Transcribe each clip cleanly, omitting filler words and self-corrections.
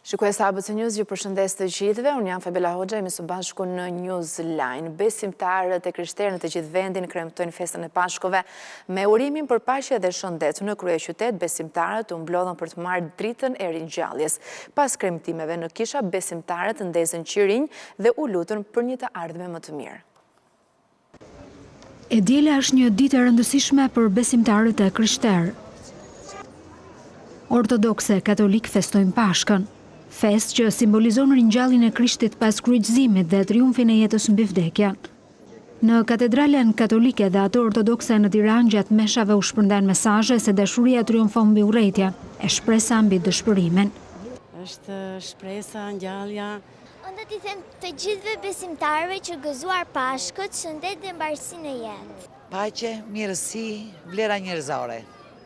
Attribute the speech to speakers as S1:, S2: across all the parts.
S1: Shikues ABC News, ju përshëndes të gjithëve. Unë jam Fabela Hoxha, jemi së bashku në Newsline. Besimtarët e krishterë në të gjithë vendin kremtojnë festën e Pashkove me urimin për paqe dhe shëndet. Në kryeqytet, besimtarët u mblodhën për të marrë dritën e ringjalljes. Pas kremtimeve në kisha, besimtarët ndezën qirinj dhe u lutën për një të ardhme më të mirë.
S2: E diela është një ditë e rëndësishme për besimtarët e krishterë. Ortodokse katolik festojnë Pashkën. Fest që simbolizon ringjalljen e Krishtit pas kryqëzimit dhe triumfin e jetës mbi vdekjen. Në katedralen katolike dhe ato ortodokse në Tiranë gjatë meshave u shpërndan mesazhe se dashuria triumfon mbi urrëtitjen, e shpresa mbi dëshpërimin.
S3: Është shpresa ngjallja.
S4: Unë t'i them të gjithëve besimtarëve që gëzuar Pashkët, shëndet dhe mbarësinë e jetë.
S5: Paqe, mirësi, vlera njerëzore.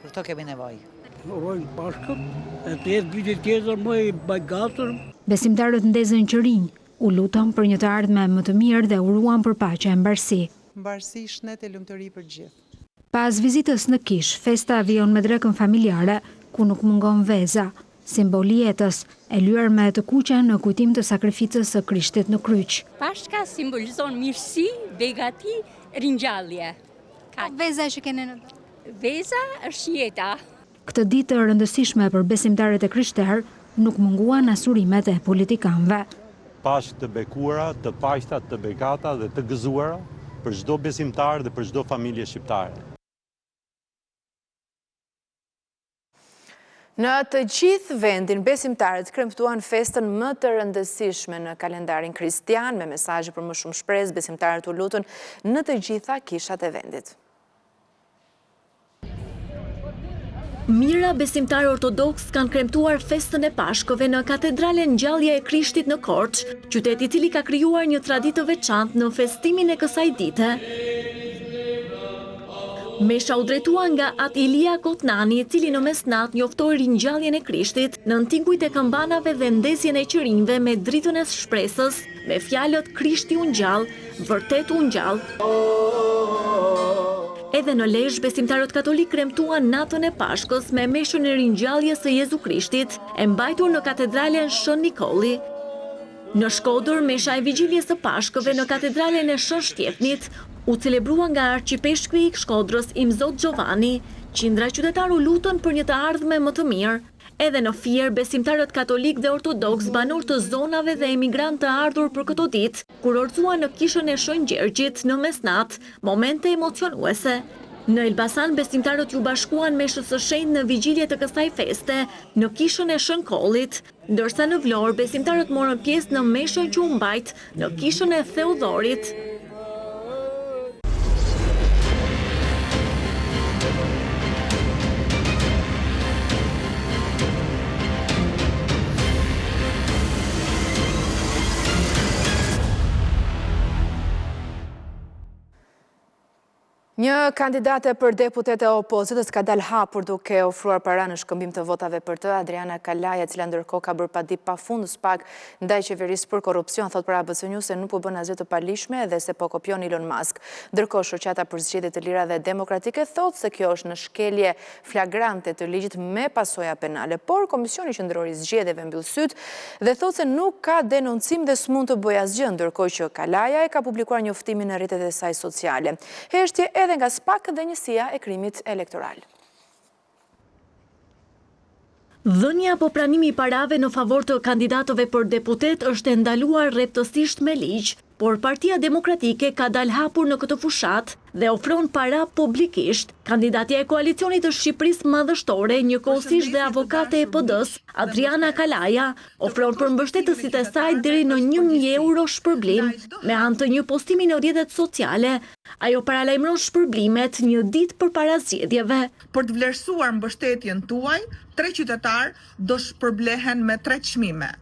S5: Për to kemi nevojë.
S6: Urojnë Pashkët, e të jetë vitit tjetër më i bagatër.
S2: Besimtarët ndezën qirinj, u lutën për një të ardhme më të mirë dhe uruan për paqe e mbarësi.
S7: Mbarësi, shëndet e lumturi për gjithë.
S2: Pas vizitës në kish, festa vijon me drekën familjare, ku nuk mungon veza, simboli jetës, e lyer me të kuqe në kujtim të sakrificës së Krishtit në kryq.
S8: Pashka simbolizon mirësi, begati, ringjallje.
S9: Veza që kene në?
S8: Veza është jeta.
S2: Këtë ditë të rëndësishme për besimtarët e krishterë nuk munguan as urimet e politikanëve.
S10: Pashkë të bekuara, të paqta, të begata dhe të gëzuara për çdo besimtar dhe për çdo familje shqiptare.
S1: Në të gjithë vendin, besimtarët kremtuan festën më të rëndësishme në kalendarin kristian, me mesazhe për më shumë shpresë, besimtarët u lutën në të gjitha kishat e vendit.
S11: Mira besimtarë ortodoks kanë kremtuar festën e Pashkove në katedralen Ngjallja e Krishtit në Korç, qytet i cili ka krijuar një traditë të veçantë në festimin e kësaj dite. Mesha u drejtua nga Atilia Kotnani, i cili në mesnatë njoftoi ringjalljen e Krishtit në antikujt e këmbanave dhe ndezjen e qirinjve me dritën e shpresës, me fjalët Krishti u ngjall, vërtet u ngjall. Edhe në Lezhë, besimtarët katolik kremtuan natën e Pashkës me meshën e ringjalljes së Jezu Krishtit, e mbajtur në katedralen Shën Nikolli. Në Shkodër, mesha e vigjiljes së Pashkëve në katedralen e Shën Shtjepnit u celebrua nga arqipeshkvi i Shkodrës Imzot Gjovani. Qindra qytetar u lutën për një të ardhme më të mirë. Edhe në Fier, besimtarët katolik dhe ortodoks, banor të zonave dhe emigrant të ardhur për këto ditë, kur orzuan në kishën e Shën Gjergjit në mesnatë, momente emocionuese. Në Elbasan, besimtarët ju bashkuan meshës së shenjtë në vigjilje të kësaj feste, në kishën e Shën Kollit, ndërsa në Vlorë, besimtarët morën pjesë në meshën që u mbajt në kishën e Theodorit.
S1: Një kandidate për deputete e opozitës ka dalë hapur duke ofruar para në shkëmbim të votave për të. Adriana Kalaja, cila ndërkohë ka bërë padi pafundës pak ndaj qeverisë për korrupsion, thot për ABC News se nuk po bën asgjë të palishme dhe se po kopjon Elon Musk. Ndërkohë shoqata për zgjedhje të lira dhe demokratike thot se kjo është në shkelje flagrante të ligjit me pasoja penale, por Komisioni Qendror i Zgjedhjeve mbyll syt dhe thot se nuk ka denoncim dhe s'mund të bëjë asgjë, ndërkohë që Kalaja e ka publikuar njoftimin në rrjetet e saj sociale. Heshtje edhe nga SPAK dhe njësia e krimit elektoral.
S11: Dhënia apo pranimi i parave në favor të kandidatëve për deputet është ndaluar rreptësisht me ligj, por Partia Demokratike ka dalë hapur në këtë fushat dhe ofron para publikisht. Kandidatja e koalicionit të Shqipërisë Madhështore, njëkohësisht dhe avokate e PD-s, Adriana Kalaja, ofron për mbështetësit e saj deri në 1.000 euro shpërblim me anë të një postimi në rrjetet sociale. Ajo paralajmëron shpërblimet një ditë përpara zgjedhjeve.
S7: Për të vlerësuar mbështetjen tuaj, 3 qytetar do shpërblehen me 3 çmime.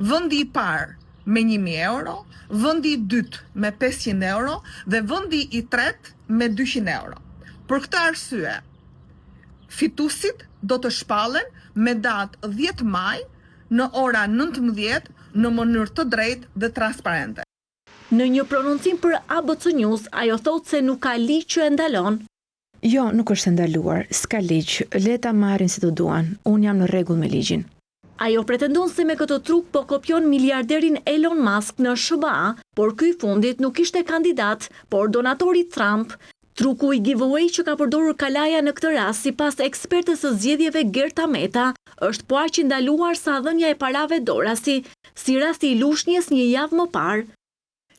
S7: Vendi i parë me 1.000 euro, vendi i dytë me 500 euro dhe vendi i tretë me 200 euro. Për këtë arsye, fituesit do të shpallen me datë 10 maj në ora 19 në mënyrë të drejtë dhe transparente.
S11: Në një prononcim për ABC News, ajo thot se nuk ka ligj që e ndalon.
S12: Jo, nuk është ndaluar, s'ka ligj, le ta marrin si të duan, unë jam në rregull me ligjin.
S11: Ajo pretendon se me këtë truk po kopjon miliarderin Elon Musk në SBA, por ky fundit nuk ishte kandidat, por donatori Trump. Truku i giveaway që ka përdorur Kalaja në këtë rast, sipas ekspertës së zgjedhjeve Gerta Meta, është po aq i ndaluar sa dhënia e parave dorasi, si rasti i Lushnjës një javë më parë.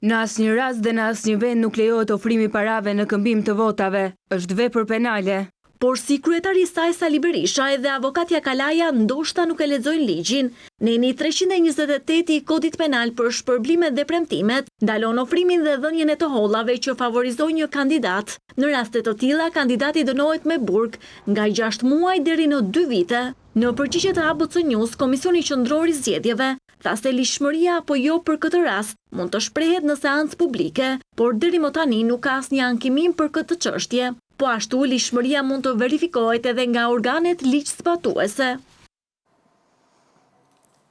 S12: Në asnjë rast dhe në asnjë vend nuk lejohet ofrimi parave në këmbim të votave, është vepër penale.
S11: Por si kryetari i saj Sali Berisha edhe avokatja Kalaja ndoshta nuk e lexojnë ligjin. Neni 328 i Kodit Penal për shpërblimet dhe premtimet ndalon ofrimin dhe dhënien e të hollave që favorizojnë një kandidat. Në raste të tilla, kandidati dënohet me burg nga 6 muaj deri në 2 vite. Në përgjigje të ABC News, Komisioni Qendror i Zgjedhjeve tha se lishmëria apo jo për këtë rast mund të shprehet në seancë publike, por deri më tani nuk ka asnjë ankimim për këtë çështje. Po ashtu, lishmëria mund të verifikohet edhe nga organet ligjzbatuese.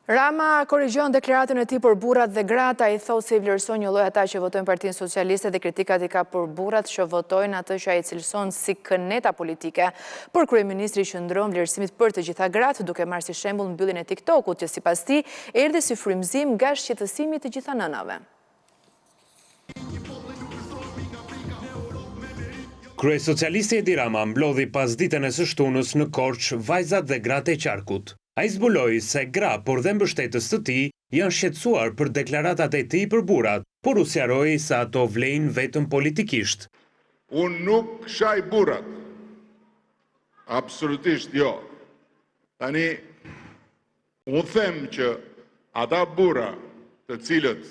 S1: Rama korrigjon deklaratën e tij për burrat dhe gratë, ai thotë se i vlerëson një lloj ata që votojnë Partinë Socialiste dhe kritikat i ka për burrat që votojnë atë që ai cilëson si këneta politike. Por kryeministri qëndron vlerësimit për të gjitha gratë, duke marrë si shembull mbylljen e TikTokut, që sipas tij erdhi si frymëzim nga shqetësimi të gjitha nënave.
S13: Kryesocialisti Edi Rama mblodhi pas ditën e së shtunës në Korç vajzat dhe gratë e qarkut. Ai zbuloi se gra, por dhe mbështetës të tij janë shqetësuar për deklaratat e tij për burrat, por u sqaroi se ato vlejnë vetëm politikisht.
S14: Unë nuk shaj burrat. Absolutisht jo. Tani, unë them që ata burra të cilët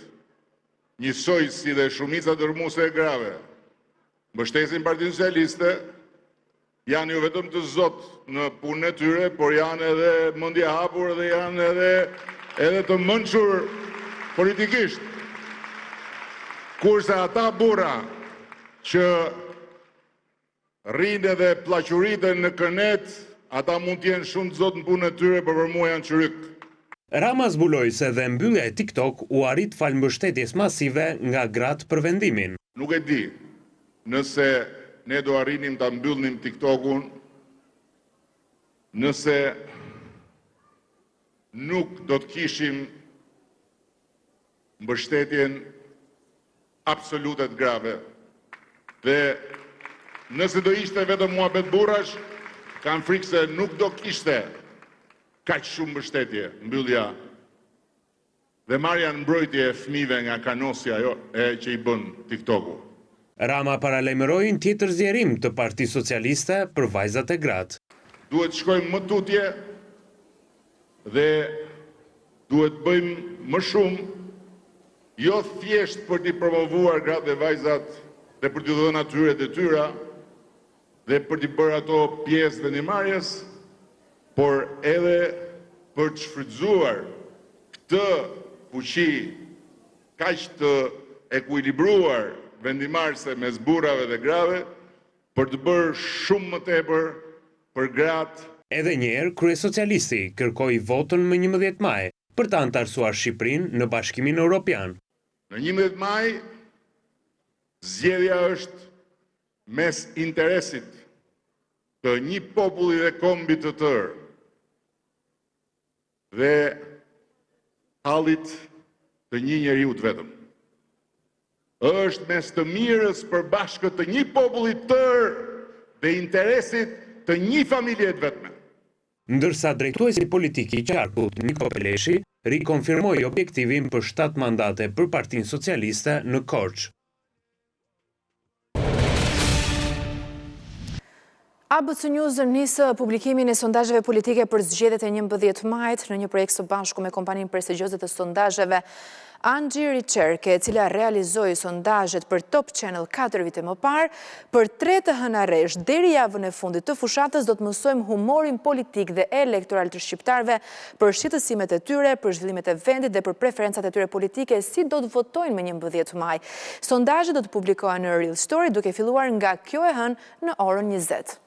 S14: njësoj si dhe shumica dërmuese e grave mbështesin Partinë Socialiste, janë jo vetëm të zot në punën e tyre, por janë edhe mendje hapur dhe janë edhe të mençur politikisht. Kurse ata burra që rrinë dhe pllaquriten në kënet, ata mund të jenë shumë të zot në punën e tyre, por për mua janë çyryk.
S13: Rama zbuloi se dhe mbyllja e TikTok u arrit fal mbështetjes masive nga gratë për vendimin.
S14: Nuk e di nëse ne do arrinim ta mbyllnim TikTokun, nëse nuk do të kishim mbështetjen absolute të grave. Dhe nëse do ishte vetëm muhabet burrash, kam frikë se nuk do kishte kaq shumë mbështetje mbyllja dhe marrja në mbrojtje e fëmijëve nga kanosja që i bën TikToku.
S13: Rama paralajmëroi një tjetër zgjerim të Partisë Socialiste për vajzat e gratë.
S14: Duhet të shkojmë më tutje dhe duhet bëjmë më shumë, jo thjesht për t'i promovuar gratë dhe vajzat dhe për t'i dhënë atyre detyra dhe për t'i bërë ato pjesë vendimmarrjes, por edhe për të shfrytzuar këtë fuqi kaq të ekuilibruar vendimarrëse mes burrave dhe grave për të bërë shumë më tepër për gratë.
S13: Edhe një herë kryesocialisti kërkoi votën më 11 maj për të anëtarësuar Shqipërinë në Bashkimin Evropian.
S14: Në 11 maj zgjedhja është mes interesit të një populli dhe kombi të tërë dhe hallit të një njeriu të vetëm. Është mes të mirës për bashkët të një populli të tërë dhe interesit të një familje të vetme.
S13: Ndërsa drejtuesi politik i qarkut, Niko Peleshi, rikonfirmoi objektivin për 7 mandate për Partinë Socialiste në Korç.
S1: ABC News nisë publikimin e sondazheve politike për zgjedhjet e 11 majit në një projekt së bashku me kompaninë prestigjioze të sondazheve Angie Recherche, e cila realizoi sondazhet për Top Channel 4 vite më parë. Për 3 të hënarresh deri javën e fundit të fushatës do të mësojmë humorin politik dhe elektoral të shqiptarëve, për shqetësimet e tyre, për zhvillimet e vendit dhe për preferencat e tyre politike, si do të votojnë me 11 maj. Sondazhet do të publikohen në Real Story, duke filluar nga kjo e hënë në orën 20.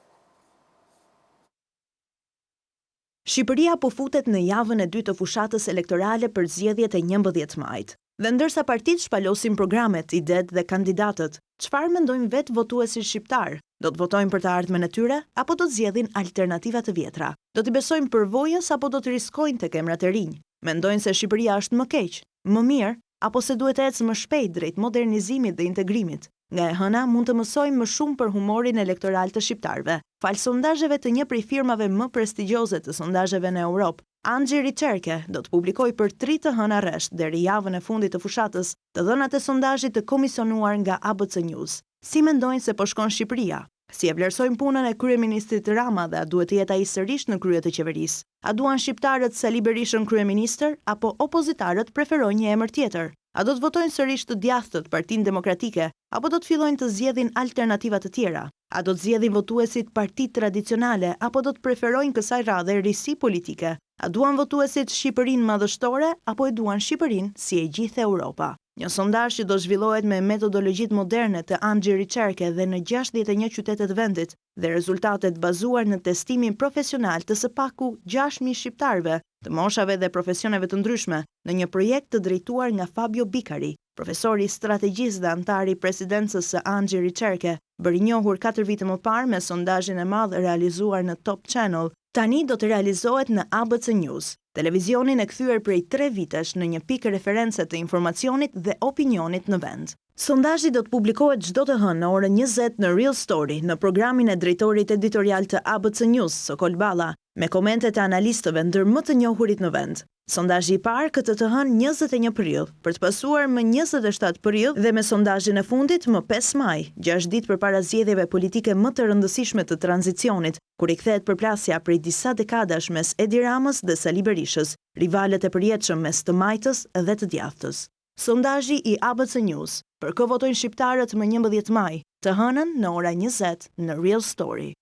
S15: Shqipëria po futet në javën e 2 të fushatës elektorale për zgjedhjet e 11 majit. Dhe ndërsa partitë shpalosin programet, idet dhe kandidatët, çfarë mendojnë vetë votuesit shqiptar? Do të votojnë për të ardhmen e tyre apo do të zgjedhin alternativa të vjetra? Do t'i besojnë përvojës apo do të riskojnë tek emrat e rinj? Mendojnë se Shqipëria është më keq, më mirë apo se duhet të ecë më shpejt drejt modernizimit dhe integrimit? Nga e hëna mund të mësojmë më shumë për humorin elektoral të shqiptarëve. Fal sondazheve të një prej firmave më prestigjioze të sondazheve në Europë, Anxhi Recherche do të publikoj për 3 të hëna rresht deri javën e fundit të fushatës të dhënat e sondazhit të komisionuar nga ABC News. Si mendojnë se po shkon Shqipëria? Si e vlerësojnë punën e kryeministrit Rama dhe a duhet të jetë ai sërish në krye të qeverisë? A duan shqiptarët Sali Berishën kryeministër apo opozitarët preferojnë një emër tjetër? A do të votojnë sërish të djathtët Partinë Demokratike apo do të fillojnë të zgjedhin alternativa të tjera? A do të zgjedhin votuesit partitë tradicionale apo do të preferojnë kësaj radhe risi politike? A duan votuesit Shqipërinë madhështore apo e duan Shqipërinë si e gjithë Europa? Një sondazh që do zhvillohet me metodologjitë moderne të Anxhi Recherche dhe në 61 qytete të vendit dhe rezultatet bazuar në testimin profesional të së paku 6.000 shqiptarëve të moshave dhe profesioneve të ndryshme në një projekt të drejtuar nga Fabio Bicari, profesori strategjistë dhe antari i presidencës së Anxhi Recherche, bëri njohur 4 vite më parë me sondazhin e madh realizuar në Top Channel, tani do të realizohet në ABC News, televizionin e kthyer prej 3 vitesh në një pikë reference të informacionit dhe opinionit në vend. Sondazhi do të publikohet çdo të hënë në orën 20 në Real Story në programin e drejtorit editorial të ABC News, Sokol Balla, me komentet e analistëve ndër më të njohurit në vend. Sondazhi i parë këtë të hënë 21 prill, për të pasuar më 27 prill dhe me sondazhin e fundit më 5 maj, 6 ditë përpara zgjedhjeve politike më të rëndësishme të tranzicionit, kur i kthehet përplasja prej disa dekadash mes Edi Ramës dhe Sali Berishës, rivalet e përjetshëm mes të majtës dhe të djathtës. Sondazhi i ABC News, për kë votojnë shqiptarët më 11 maj, të hënën në ora 20 në Real Story.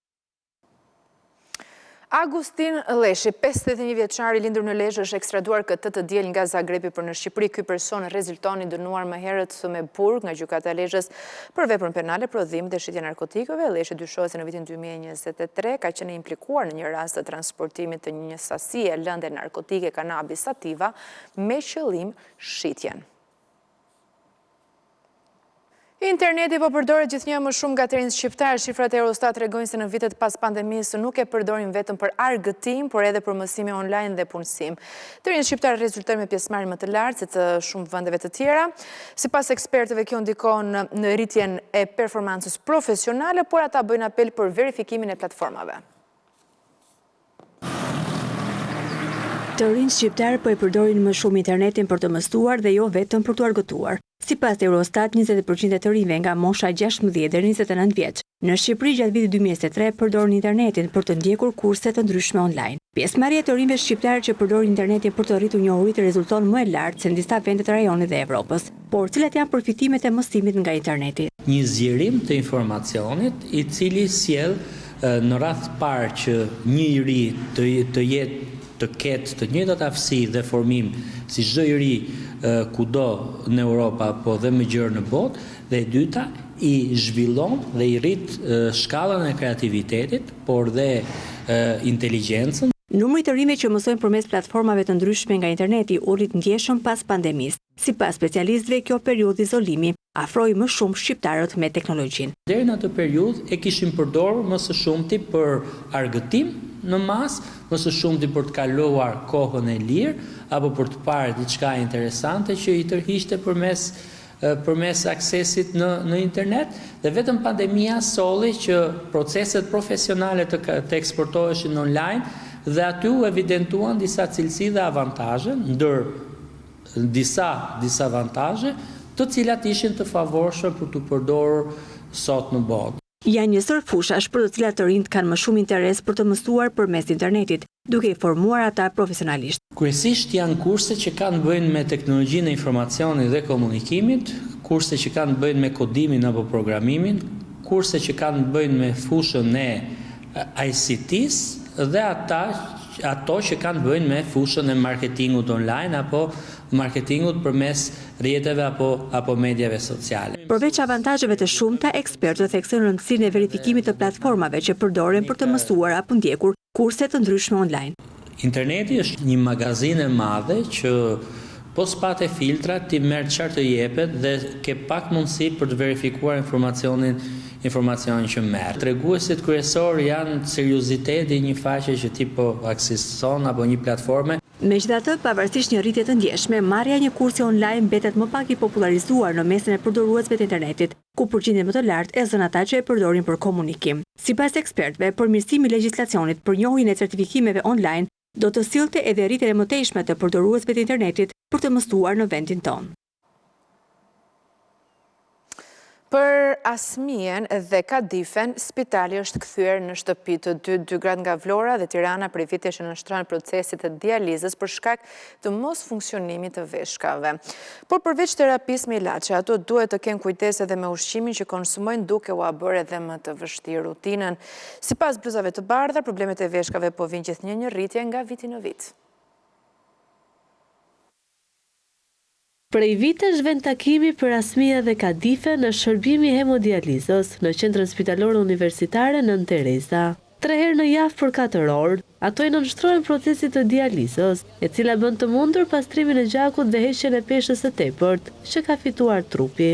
S1: Agustin Leshi, 51 vjeçari lindur në Lezhë, është ekstraduar këtë të diel nga Zagrebi për në Shqipëri. Ky person rezulton i dënuar më herët me burg nga gjykata e Lezhës për veprën penale, prodhim dhe shitje narkotikëve. Leshi dyshohet se në vitin 2023 ka qenë implikuar në një rast të transportimit të një sasie lënde narkotike kanabis sativa me qëllim shitjen. Interneti po përdoret gjithnjë më shumë nga të rinjt shqiptar. Shifrat e Eurostat tregojnë se në vitet pas pandemisë nuk e përdorin vetëm për argëtim, por edhe për mësime online dhe punësim. Të rinjt shqiptar rezultojnë me pjesëmarrje më të lartë se të shumë vendeve të tjera. Sipas ekspertëve, kjo ndikon në rritjen e performancës profesionale, por ata bëjnë apel për verifikimin e platformave.
S16: Të rinjt shqiptar po e përdorin më shumë internetin për të mësuar dhe jo vetëm për të argëtuar. Sipas Eurostat, 20% e të rinjve nga mosha 16 deri 29 vjeç në Shqipëri gjatë vitit 2023 përdorin internetin për të ndjekur kurse të ndryshme online. Pjesëmarrja e të rinjve shqiptar që përdorin internetin për të rritur njohuri rezulton më e lartë se në disa vende të rajonit dhe Evropës. Por cilat janë përfitimet e mësimit nga interneti?
S17: Një zgjerim të informacionit i cili sjell në radh parë që një i ri të ketë të njëjtat aftësi dhe formim si çdo i ri kudo në Europë apo dhe më gjerë në botë, dhe e dyta i zhvillon dhe i rrit shkallën e kreativitetit, por dhe inteligjencën.
S16: Numri të rinjve që mësojnë përmes platformave të ndryshme nga interneti u rrit ndjeshëm pas pandemisë. Sipas specialistëve, kjo periudhë izolimi afroi më shumë shqiptarët me teknologjinë.
S17: Deri në atë periudhë e kishin përdorur më së shumti për argëtim në mas, më së shumti për të kaluar kohën e lirë apo për të parë diçka interesante që i tërhiqte përmes aksesit në internet, dhe vetëm pandemia solli që proceset profesionale të eksportoheshin online dhe aty u evidentuan disa cilësi dhe avantazhe, ndër disa disavantazhe, të cilat ishin të favorshme për të përdorur sot në botë.
S16: Janë njësër fushash për të cilat të rinjt kanë më shumë interes për të mësuar përmes internetit, duke i formuar ata profesionalisht.
S17: Kryesisht janë kurse që kanë bëjnë me teknologjinë e informacionit dhe komunikimit, kurse që kanë bëjnë me kodimin apo programimin, kurse që kanë bëjnë me fushën e ICT-s dhe ato që kanë bëjnë me fushën e marketingut online apo marketingut përmes rrjeteve apo mediave sociale.
S16: Përveç avantazheve të shumta, ekspertët theksojnë rëndësinë e verifikimit të platformave që përdoren për të mësuar apo ndjekur kurse të ndryshme online.
S17: Interneti është një magazinë e madhe që po s'pate filtra ti merr çfarë të jepet dhe ke pak mundësi për të verifikuar informacionin informacion që merr. Treguesit kryesor janë serioziteti, një faqe që ti po akseson apo një platforme.
S16: Megjithatë, pavarësisht një rritje të ndjeshme, marrja një kursi online mbetet më pak i popularizuar në mesin e përdoruesve të internetit, ku përqindja më të lartë e zën ata që e përdorin për komunikim. Sipas ekspertëve, përmirësimi i legjislacionit për njohjen e certifikimeve online do të sillte edhe rritjen e mëtejshme të përdoruesve të internetit për të mësuar në vendin tonë.
S1: Për Asmien dhe Kadifen, spitali është kthyer në shtëpi të dy gratë nga Vlora dhe Tirana prej vitesh që nënshtrohen procesit të dializës për shkak të mos funksionimit të veshkave. Por përveç terapisë me ilaçe, ato duhet të kenë kujdes edhe me ushqimin që konsumojnë duke u bërë edhe më të vështirë rutinën. Sipas Bluzave të Bardha, problemet e veshkave po vijnë gjithnjë një rritje nga viti në vit.
S18: Prej vitesh vend takimi për Asmia dhe Kadife në shërbimi hemodializës në qendrën spitalore universitare Nën Tereza. 3 herë në javë për 4 orë, ato i nënshtrohen procesit të dializës, e cila bën të mundur pastrimin e gjakut dhe heqjen e peshës së tepërt që ka fituar trupi.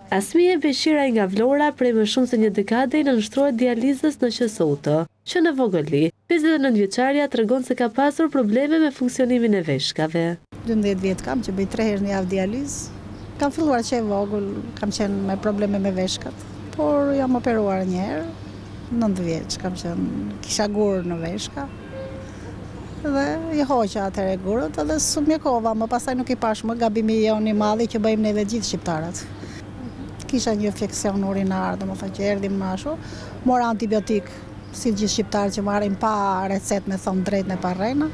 S18: Asmia Beqira nga Vlora prej më shumë se një dekade i nënshtrohet dializës në QSUT, që në Vogëli, 59 vjeçaria tregon se ka pasur probleme me funksionimin e veshkave.
S19: 12 vjetë kam që bëj 3 herë në javë dializë. Kam filluar që e vogël, kam qenë me probleme me veshkat, por jam operuar një herë, 9 vjeç kam qenë, kisha gurë në veshka, dhe i hoqa atëre gurët, edhe su mjekova, më pasaj nuk i pash më gabimi jonë i madhi që bëjmë neve gjithë shqiptarët. Kisha një infekcion urinar, dhe më thë që erdim mashu, mora antibiotik, si gjithë shqiptarë që marrin pa recet me thonë drejt në parrejna,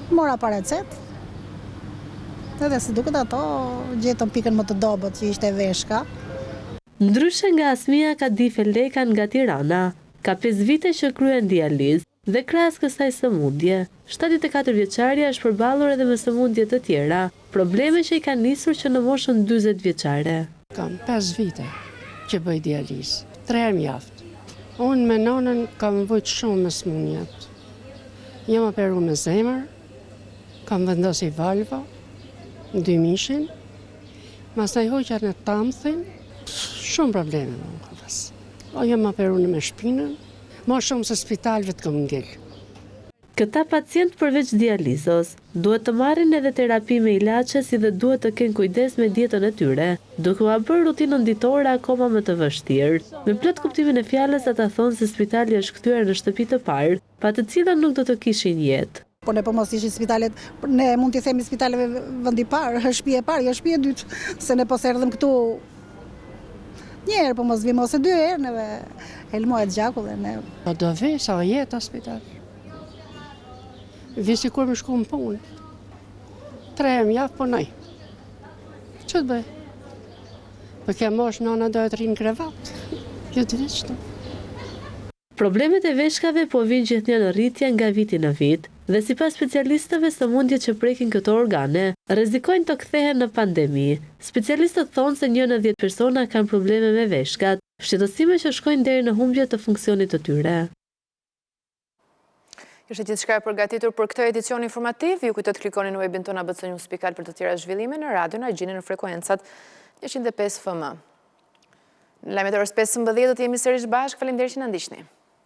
S19: mora pa recet, edhe si duket ato gjetën pikën më të dobët që ishte veshka.
S18: Ndryshe nga Asmia Kadife Lekan nga Tirana, ka 5 vite që kryen dializë dhe krahas kësaj sëmundje. 74 vjeçaria është përballur edhe me sëmundje të tjera, probleme që i kanë nisur që në moshën 40 vjeçare.
S3: Kam 5 vite që bëj dializë, 3 herë mjaft. Unë me nonën kam vujt shumë me sëmundjet. Jam operuar me zemër, kam vendosur valvo, 2 mishin, mastaj hoqja në tamthin, shumë probleme më ka pas. O jam operuar me shpinën, më shumë se spitalëve të kam ngel.
S18: Këta pacient përveç dializës, duhet të marrin edhe terapi me ilaçe si dhe duhet të kenë kujdes me dietën e tyre, duke u bërë rutinën ditore akoma më të vështirë. Me plot kuptimin e fjalës ata thonë se spitali është kthyer në shtëpi të parë, pa të cilën nuk do të kishin jetë.
S19: Po ne po mos ishin spitalet, ne mund t'i themi spitaleve vendi parë, është shtëpi e parë, jo shtëpi e dytë, se ne po se erdhëm këtu një herë, po mos vim ose 2 herë, neve helmohet gjaku dhe ne.
S3: Po do vi sa jetë a spital. Vi si kur më shku më punë. 3 herë më javë punoj. Që të bëj? Po ke mosh nona do të rinë krevat. Jo të veçtë.
S18: Problemet e veshkave po vijnë gjithnjë në rritje nga viti në vit, dhe sipas specialistëve sëmundjet që prekin këto organe rrezikojnë të kthehen në pandemi. Specialistët thonë se 1 në 10 persona kanë probleme me veshkat, shqetësime që shkojnë deri në humbje të funksionit të tyre.
S1: Ishte gjithçka e përgatitur për këtë edicion informativ. Ju kujtoj të klikoni në webin tonë abc.news.al për të tjera zhvillime. Në radio na gjeni në frekuencat 105 FM. Në lajmet e orës 15 do të jemi sërish bashkë. Faleminderit që na ndiqni.